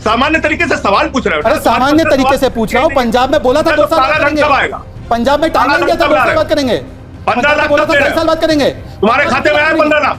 सामान्य तरीके से सवाल पूछ रहे हो। अरे सामान्य तरीके से पूछ रहा हूँ। पंजाब में बोला था 2 साल बात करेंगे, पंजाब में टाइम दिया था 2 साल बात करेंगे, 15 लाख बोला था 2 साल बात करेंगे। तुम्हारे खाते में आए 15 लाख,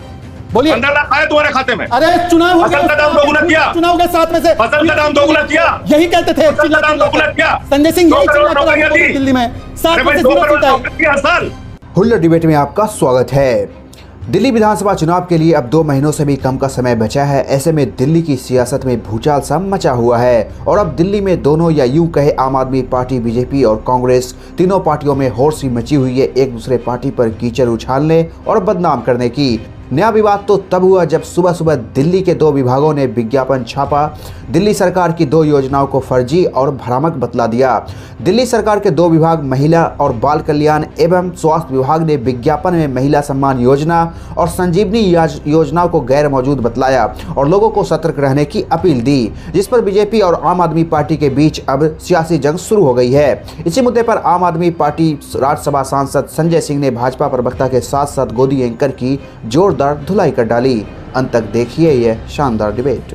बोलिए 15 लाख आए तुम्हारे खाते में। अरे चुनाव हो फसल का दाम दोगुना किया, चुनाव हो गया 7 में से, फसल का दाम दोगुना किया, यही कहते थे फसल का दाम दोगुना किया। संजय सिंह यही नौकरियां दी दिल्ली में 7 में से 2 करोड़ नौकरी हर साल। हुल्लड़ डिबेट में आपका स्वागत है। दिल्ली विधानसभा चुनाव के लिए अब 2 महीनों से भी कम का समय बचा है। ऐसे में दिल्ली की सियासत में भूचाल सा मचा हुआ है और अब दिल्ली में दोनों या यूं कहे आम आदमी पार्टी, बीजेपी और कांग्रेस तीनों पार्टियों में होड़ सी मची हुई है एक दूसरे पार्टी पर कीचड़ उछालने और बदनाम करने की। नया विवाद तो तब हुआ जब सुबह सुबह दिल्ली के 2 विभागों ने विज्ञापन छापा। दिल्ली सरकार की 2 योजनाओं को फर्जी और भ्रामक बतला दिया। दिल्ली सरकार के 2 विभाग महिला और बाल कल्याण एवं स्वास्थ्य विभाग ने विज्ञापन में महिला सम्मान योजना और संजीवनी योजनाओं को गैर मौजूद बतलाया और लोगों को सतर्क रहने की अपील दी, जिस पर बीजेपी और आम आदमी पार्टी के बीच अब सियासी जंग शुरू हो गई है। इसी मुद्दे पर आम आदमी पार्टी राज्यसभा सांसद संजय सिंह ने भाजपा प्रवक्ता के साथ साथ गोदी एंकर की जोरदार धुलाई कर डाली। अंत तक देखिए यह शानदार डिबेट।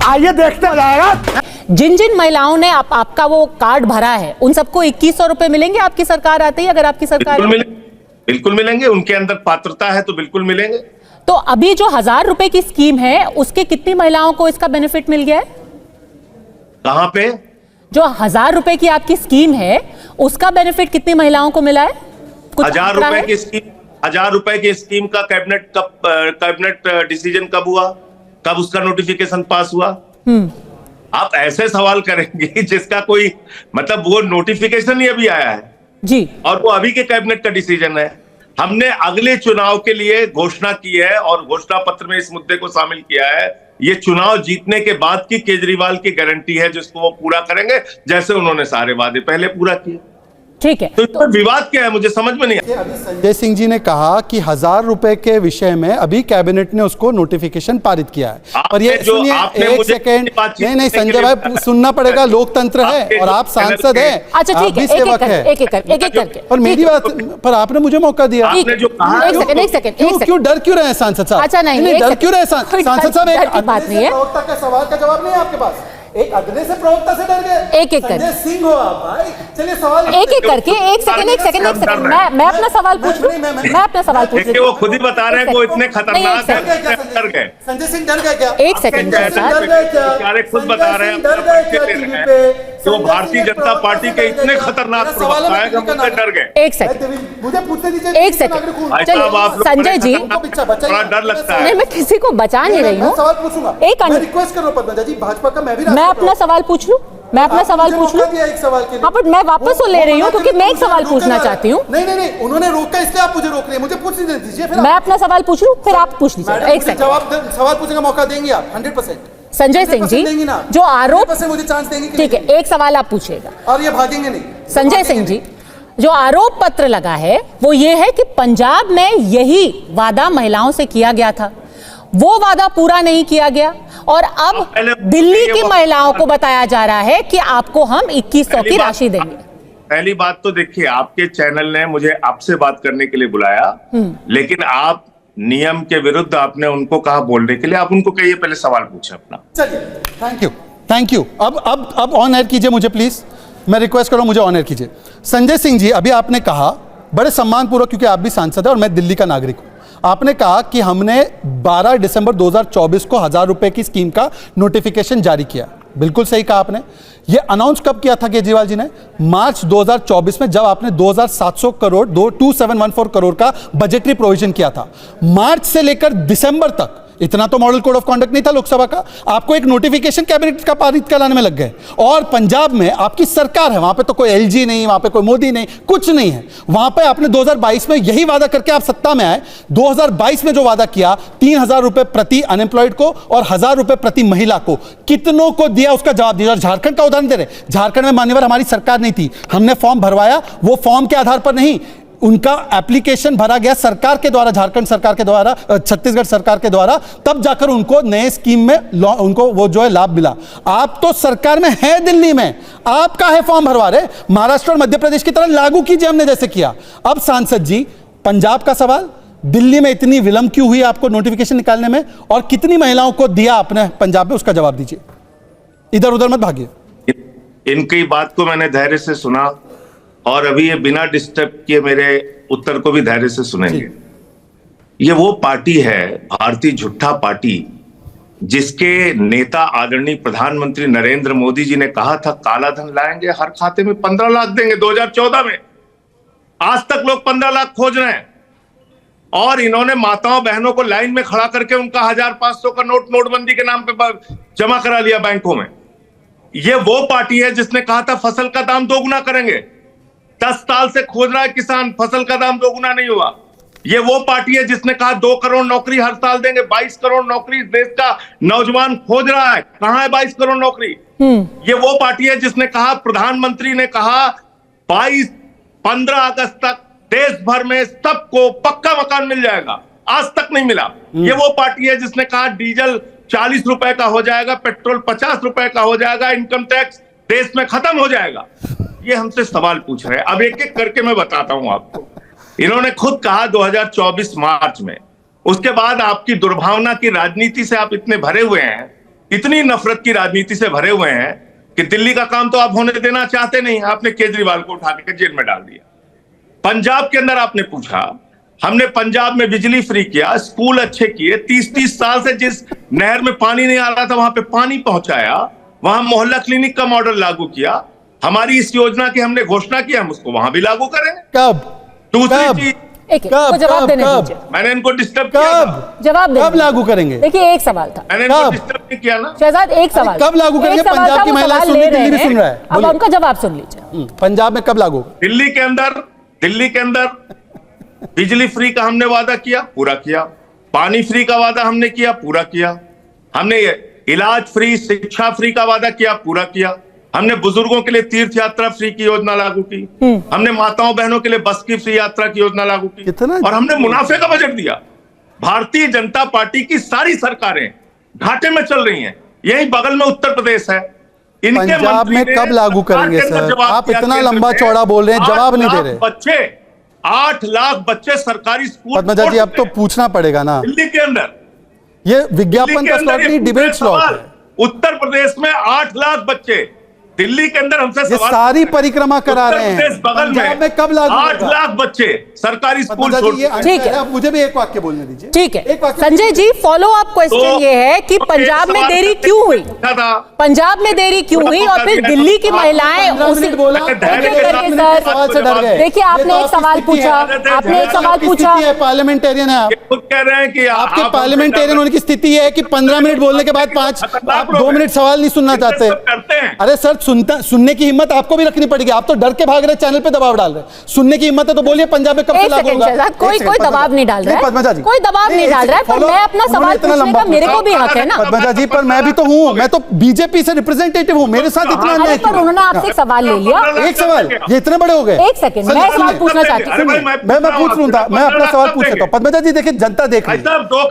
आइए देखते जाएगा। जिन जिन महिलाओं ने आपका वो कार्ड भरा है उन सबको 2100 रुपए मिलेंगे आपकी सरकार आते ही? अगर आपकी सरकार बिल्कुल मिलेंगे, उनके अंदर पात्रता है तो बिल्कुल मिलेंगे। तो अभी जो 1000 रुपए की स्कीम है उसके कितनी महिलाओं को इसका बेनिफिट मिल गया है? कहां पे? जो 1000 रुपए की आपकी स्कीम है उसका बेनिफिट कितनी महिलाओं को मिला है? 1000 रुपए की स्कीम, 1000 रुपए की स्कीम का कैबिनेट डिसीजन कब हुआ, कब उसका नोटिफिकेशन पास हुआ? आप ऐसे सवाल करेंगे जिसका कोई मतलब, वो नोटिफिकेशन ही अभी आया है जी और वो अभी के कैबिनेट का डिसीजन है। हमने अगले चुनाव के लिए घोषणा की है और घोषणा पत्र में इस मुद्दे को शामिल किया है। ये चुनाव जीतने के बाद की केजरीवाल की गारंटी है जिसको वो पूरा करेंगे, जैसे उन्होंने सारे वादे पहले पूरा किए। ठीक है, तो विवाद क्या है मुझे समझ में नहीं आया। अभी संजय सिंह जी ने कहा कि 1000 रुपए के विषय में अभी कैबिनेट ने उसको नोटिफिकेशन पारित किया है। और ये सुनिए एक सेकंड, नहीं संजय भाई सुनना पड़ेगा, लोकतंत्र है और आप सांसद हैं। अच्छा ठीक है, एक एक करके। और मेरी बात पर आपने मुझे मौका दिया। एक सेकंड क्यों डर क्यों रहे सांसद साहब? अच्छा नहीं, डर क्यों रहे सांसद साहब? एक बात नहीं है, प्रवक्ता के सवाल का जवाब नहीं है आपके पास। एक अगले से प्रवक्ता से डर गए। एक संजय सिंह हो आप भाई। चलिए सवाल एक करके, एक सेकंड मैं अपना सवाल पूछ लूं। मैं अपना सवाल पूछ लूं। वो खुद ही बता रहे हैं वो इतने खतरनाक है, डर गए। संजय सिंह डर गए क्या? एक सेकंड खुद बता रहे हैं तो भारतीय जनता पार्टी के इतने खतरनाक प्रवक्ता है कि हम डर गए। एक सेकंड मुझे पूछने दीजिए। एक सेकंड चलिए संजय जी, बड़ा डर लगता है। मैं किसी को बचा नहीं रही हूँ। सवाल पूछूंगा, एक रिक्वेस्ट कर रहा हूं पद्मजा जी, भाजपा का मैं अपना सवाल पूछ लूं। मैं अपना सवाल पूछ लूं। एक सवाल के लिए हाँ, बट मैं वापस ले रही हूँ क्योंकि मैं एक सवाल पूछना चाहती हूँ। नहीं उन्होंने रोका, इसलिए आप मुझे रोक रही हैं। मुझे पूछने दीजिए, फिर मैं अपना सवाल पूछ लूं, फिर आप पूछ लीजिए। एक सेकंड, सवाल पूछने का मौका देंगे आप 100%? संजय सिंह जी जो आरोप, मुझे चांस देंगे? ठीक है, एक सवाल आप पूछिएगा और ये भागेंगे नहीं। संजय सिंह जी, जो आरोप पत्र लगा है वो ये है कि पंजाब में यही वादा महिलाओं से किया गया था, वो वादा पूरा नहीं किया गया और अब दिल्ली की महिलाओं को बताया जा रहा है कि आपको हम 2100 की राशि देंगे। पहली बात तो देखिए, आपके चैनल ने मुझे आपसे बात करने के लिए बुलाया, लेकिन आप नियम के विरुद्ध आपने उनको कहा बोलने के लिए। आप उनको कहिए पहले सवाल पूछे अपना। चलिए, थैंक यू। अब ऑन एयर कीजिए मुझे प्लीज, मैं रिक्वेस्ट कर रहा हूं, मुझे ऑन एयर कीजिए। संजय सिंह जी, अभी आपने कहा बड़े सम्मानपूर्वक, क्योंकि आप भी सांसद है और मैं दिल्ली का नागरिक हूं, आपने कहा कि हमने 12 दिसंबर 2024 को 1000 रुपए की स्कीम का नोटिफिकेशन जारी किया। बिल्कुल सही कहा आपने। यह अनाउंस कब किया था केजरीवाल जी ने? मार्च 2024 में, जब आपने 2700 करोड़ 2714 करोड़ का बजटरी प्रोविजन किया था। मार्च से लेकर दिसंबर तक इतना तो मॉडल कोड ऑफ कॉन्डक्ट नहीं था लोकसभा का, आपको एक नोटिफिकेशन कैबिनेट का पारित कराने में लग गए। और पंजाब में आपकी सरकार है, वहां पे तो कोई एलजी नहीं, वहां पे कोई मोदी नहीं, कुछ नहीं है। वहां पे आपने 2022 में यही वादा करके आप सत्ता में आए। 2022 में जो वादा किया 3000 रुपए प्रति अनएम्प्लॉयड को और 1000 रुपए प्रति महिला को, कितनों को दिया उसका जवाब दीजिए। झारखंड का उदाहरण दे रहे, झारखंड में मान्यवर हमारी सरकार नहीं थी, हमने फॉर्म भरवाया, वो फॉर्म के आधार पर नहीं, उनका एप्लीकेशन भरा गया सरकार के द्वारा, झारखंड सरकार के द्वारा, छत्तीसगढ़ सरकार के द्वारा, तब जाकर उनको नए स्कीम में उनको वो जो है लाभ मिला। आप तो सरकार में है, दिल्ली में, आप काहे फॉर्म भरवा रहे? महाराष्ट्र और मध्य प्रदेश की तरह लागू कीजिए हमने जैसे किया। अब सांसद जी, पंजाब का सवाल, दिल्ली में इतनी विलंब क्यों हुई आपको नोटिफिकेशन निकालने में, और कितनी महिलाओं को दिया आपने पंजाब में, उसका जवाब दीजिए। इधर उधर मत भागिए। इनकी बात को मैंने धैर्य से सुना और अभी ये बिना डिस्टर्ब किए मेरे उत्तर को भी धैर्य से सुनेंगे। ये वो पार्टी है, भारतीय झूठा पार्टी, जिसके नेता आदरणीय प्रधानमंत्री नरेंद्र मोदी जी ने कहा था काला धन लाएंगे, हर खाते में 15 लाख देंगे 2014 में। आज तक लोग 15 लाख खोज रहे हैं और इन्होंने माताओं बहनों को लाइन में खड़ा करके उनका 1500 का नोट नोटबंदी के नाम पे जमा करा लिया बैंकों में। ये वो पार्टी है जिसने कहा था फसल का दाम दोगुना करेंगे। 10 साल से खोज रहा है किसान, फसल का दाम दोगुना नहीं हुआ। ये वो पार्टी है जिसने कहा 2 करोड़ नौकरी हर साल देंगे, 22 करोड़ नौकरी देश का नौजवान खोज रहा है, कहां है 22 करोड़ नौकरी? ये वो पार्टी है जिसने कहा, प्रधानमंत्री ने कहा 15 अगस्त तक देश भर में सबको पक्का मकान मिल जाएगा, आज तक नहीं मिला। ये वो पार्टी है जिसने कहा डीजल 40 रुपए का हो जाएगा, पेट्रोल 50 रुपए का हो जाएगा, इनकम टैक्स देश में खत्म हो जाएगा। ये हमसे सवाल पूछ रहे हैं। अब एक एक करके मैं बताता हूं आपको। इन्होंने खुद कहा 2024 मार्च में, उसके बाद आपकी दुर्भावना की राजनीति से आप इतने भरे हुए हैं, इतनी नफरत की राजनीति से भरे हुए हैं कि दिल्ली का काम तो आप होने देना चाहते नहीं। आपने केजरीवाल को उठा के जेल में डाल दिया। पंजाब के अंदर आपने पूछा, हमने पंजाब में बिजली फ्री किया, स्कूल अच्छे किए, 30-30 साल से जिस नहर में पानी नहीं आ रहा था वहां पे पानी पहुंचाया, वहां मोहल्ला क्लिनिक का मॉडल लागू किया। हमारी इस योजना की हमने घोषणा की, हम उसको वहां भी लागू करेंगे। कब? दूसरी चीज, तो जवाब देने दीजिए। मैंने इनको डिस्टर्ब किया, जवाब कब लागू करेंगे? देखिए एक सवाल था, मैंने इनको डिस्टर्ब नहीं किया ना। शहजाद एक सवाल, कब लागू करेंगे? पंजाब की महिला सुन रही, दिल्ली भी सुन रहा है, अब उनका जवाब सुन लीजिए। पंजाब में कब लागू? दिल्ली के अंदर बिजली फ्री का हमने वादा किया, पूरा किया। पानी फ्री का वादा हमने किया, पूरा किया। हमने इलाज फ्री, शिक्षा फ्री का वादा किया, पूरा किया। हमने बुजुर्गों के लिए तीर्थ यात्रा फ्री की योजना लागू की। हमने माताओं बहनों के लिए बस की फ्री यात्रा की योजना लागू की। और हमने मुनाफे का बजट दिया। भारतीय जनता पार्टी की सारी सरकारें घाटे में चल रही हैं। यही बगल में उत्तर प्रदेश है। पंजाब में कब लागू करेंगे सर? आप इतना लंबा चौड़ा बोल रहे हैं, जवाब नहीं दे रहे। 8 लाख बच्चे सरकारी स्कूल। पद्मजा जी अब तो पूछना पड़ेगा ना। दिल्ली के अंदर ये विज्ञापन का स्लॉट नहीं, डिबेट स्लॉट है। उत्तर प्रदेश में 8 लाख बच्चे, दिल्ली के अंदर हमसे ये सारी परिक्रमा करा रहे हैं। बगल में कब लागू? 8 लाख बच्चे सरकारी स्कूल छोड़। ठीक है, आप मुझे भी एक वाक्य बोलने दीजिए। ठीक है Sanjay ji, follow up question ये है कि पंजाब में देरी क्यों हुई? पंजाब में देरी क्यों हुई और फिर दिल्ली की महिलाएं उसी सवाल से डर गए। देखिए आपने एक सवाल पूछा, आपने एक सवाल पूछा। पार्लियामेंटेरियन है आप, खुद कह रहे हैं कि आपके पार्लियामेंटेरियन होने की स्थिति है कि 15 मिनट बोलने के बाद 2 मिनट सवाल नहीं सुनना चाहते। अरे सर, सुनने की हिम्मत आपको भी रखनी पड़ेगी। आप तो डर के भाग रहे, चैनल पे दबाव डाल रहे। सुनने की हिम्मत है तो बोलिए पंजाब में कब से लागू होगा? कोई दबाव नहीं डाल रहा है, पद्मजा जी कोई दबाव नहीं डाल रहा है, पर मैं अपना सवाल पूछने का मेरे को भी हक है ना। पद्मजा जी, पर मैं भी तो हूँ, मैं तो बीजेपी से रिप्रेजेंटेटिव हूँ, मेरे साथ इतना अन्याय क्यों? उन्होंने आपसे सवाल ले लिया। एक सवाल, ये इतने बड़े हो गए। एक सेकंड, मैं सवाल पूछना चाहती हूँ। मैं पूछ लूँ था, मैं अपना सवाल पूछ लेता हूँ। पद्मजा जी देखिए, जनता देख रही है,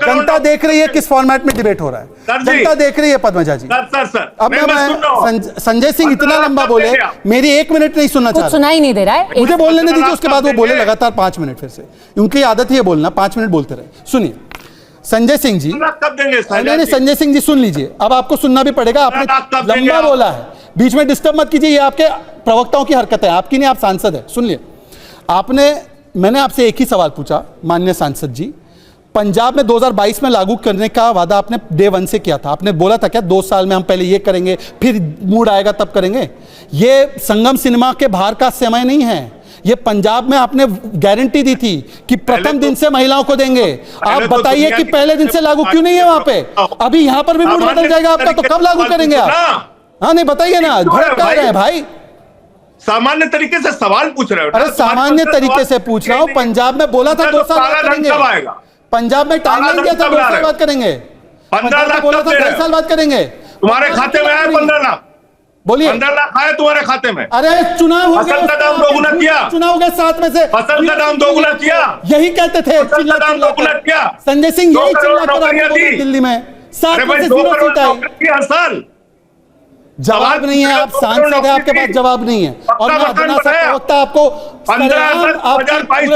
जनता देख रही है किस फॉर्मेट में डिबेट हो रहा है। जनता देख रही है पद्मजा जी। अब मैं संजय सिंह इतना लंबा बोले, मेरी 1 मिनट नहीं सुनना चाहता, सुना ही नहीं दे रहा है। मुझे बोलने नहीं दीजिए। उसके बाद वो बोले लगातार 5 मिनट, फिर से उनकी आदत ही है बोलना, 5 मिनट बोलते रहे। सुनिए संजय सिंह जी, कब देंगे? नहीं, संजय सिंह जी सुन लीजिए, अब आपको सुनना भी पड़ेगा। आपने लंबा बोला है, बीच में डिस्टर्ब मत कीजिए, ये आपके प्रवक्ताओं की हरकत है, आपकी नहीं, आप सांसद है। सुन लिए, मैंने आपसे एक ही सवाल पूछा माननीय सांसद जी। पंजाब में 2022 में लागू करने का वादा आपने डे 1 से किया था। आपने बोला था क्या 2 साल में हम पहले ये करेंगे, फिर मूड आएगा तब करेंगे? ये संगम सिनेमा के बाहर का समय नहीं है। ये पंजाब में आपने गारंटी दी थी कि प्रथम दिन से महिलाओं को देंगे। आप बताइए कि पहले दिन से लागू क्यों नहीं है वहां पे? अभी यहां पर भी मूड बदल जाएगा आपका, तो कब लागू करेंगे आप? हाँ नहीं, बताइए ना, भड़क क्या रहे हैं भाई? सामान्य तरीके से सवाल पूछ रहे हो। अरे सामान्य तरीके से पूछ रहा हूँ। पंजाब में बोला था 2 साल करेंगे, पंजाब में टाइमलाइन दिया था 2 साल बाद करेंगे, 15 लाख बोला था 2.5 साल बाद करेंगे। तुम्हारे खाते में आए 15 लाख, बोलिए 15 लाख आए तुम्हारे खाते में। अरे चुनाव हो गया, फसल का दाम दोगुना किया, चुनाव हो गया 7 में से, फसल का दाम दोगुना किया, यही कहते थे फसल का दाम दोगुना किया। संजय सिंह यही चिल्लाकर दिल्ली में 7 में से 0 सीट आई। हर साल जवाब नहीं है, आप सांसद है, आपके पास जवाब नहीं है। और मैं अदना सा प्रवक्ता आपको 15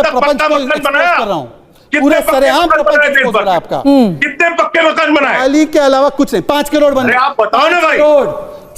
प्रपंच को एक्सपोज कर रहा हूँ, पूरे सरेआम प्रपंच एक्सपोज कर रहा है आपका। कितने पक्के मकान बनाए? खाली के अलावा कुछ नहीं। 5 करोड़ बने, आप बताओ ना भाई।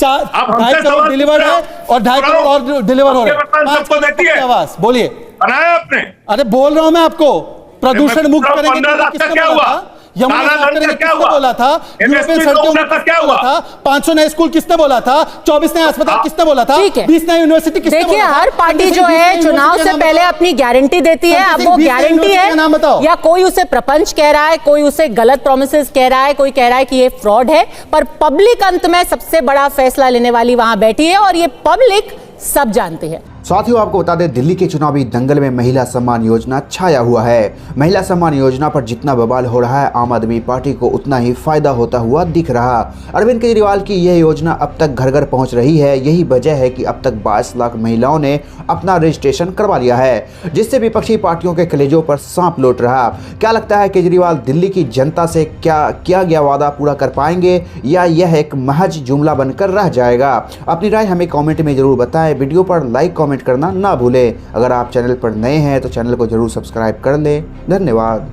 आप हमसे 2.5 करोड़ सवाल डिलीवर है और 2.5 करोड़ और डिलीवर हो रहे हैं। आपके 5 सबको देती है। आवाज बोलिए। बनाया आपने। अरे बोल रहा हूं मैं आपको, प्रदूषण मुक्त करेंगे 15 लाख का किसने क्या बोला हुआ? था? यमुना काला साफ धन करेंगे का क्या किसने हुआ? बोला था? यूरोपियन MSP सड़कें का क्या हुआ? 500 नए स्कूल किसने बोला था? 24 नए अस्पताल किसने बोला था? ठीक है। 20 नए यूनिवर्सिटी किसने बोला था? देखिए, हर पार्टी जो है चुनाव से पहले अपनी गारंटी देती है। अब वो गारंटी है या कोई उसे प्रपंच कह रहा है, कोई उसे गलत प्रोमिसेस कह रहा है, कोई कह रहा है कि ये फ्रॉड है, पर पब्लिक अंत में सबसे बड़ा फैसला लेने वाली वहां बैठी है और ये पब्लिक सब जानती है। साथियों, आपको बता दें, दिल्ली के चुनावी दंगल में महिला सम्मान योजना छाया हुआ है। महिला सम्मान योजना पर जितना बवाल हो रहा है, आम आदमी पार्टी को उतना ही फायदा होता हुआ दिख रहा। अरविंद केजरीवाल की यह योजना अब तक घर घर पहुंच रही है। यही वजह है कि अब तक 22 लाख महिलाओं ने अपना रजिस्ट्रेशन करवा लिया है, जिससे विपक्षी पार्टियों के कलेजों पर सांप लौट रहा। क्या लगता है, केजरीवाल दिल्ली की जनता से क्या किया गया वादा पूरा कर पाएंगे या यह एक महज जुमला बनकर रह जाएगा? अपनी राय हमें कॉमेंट में जरूर बताएं। वीडियो पर लाइक कमेंट करना ना भूलें। अगर आप चैनल पर नए हैं तो चैनल को जरूर सब्सक्राइब कर लें। धन्यवाद।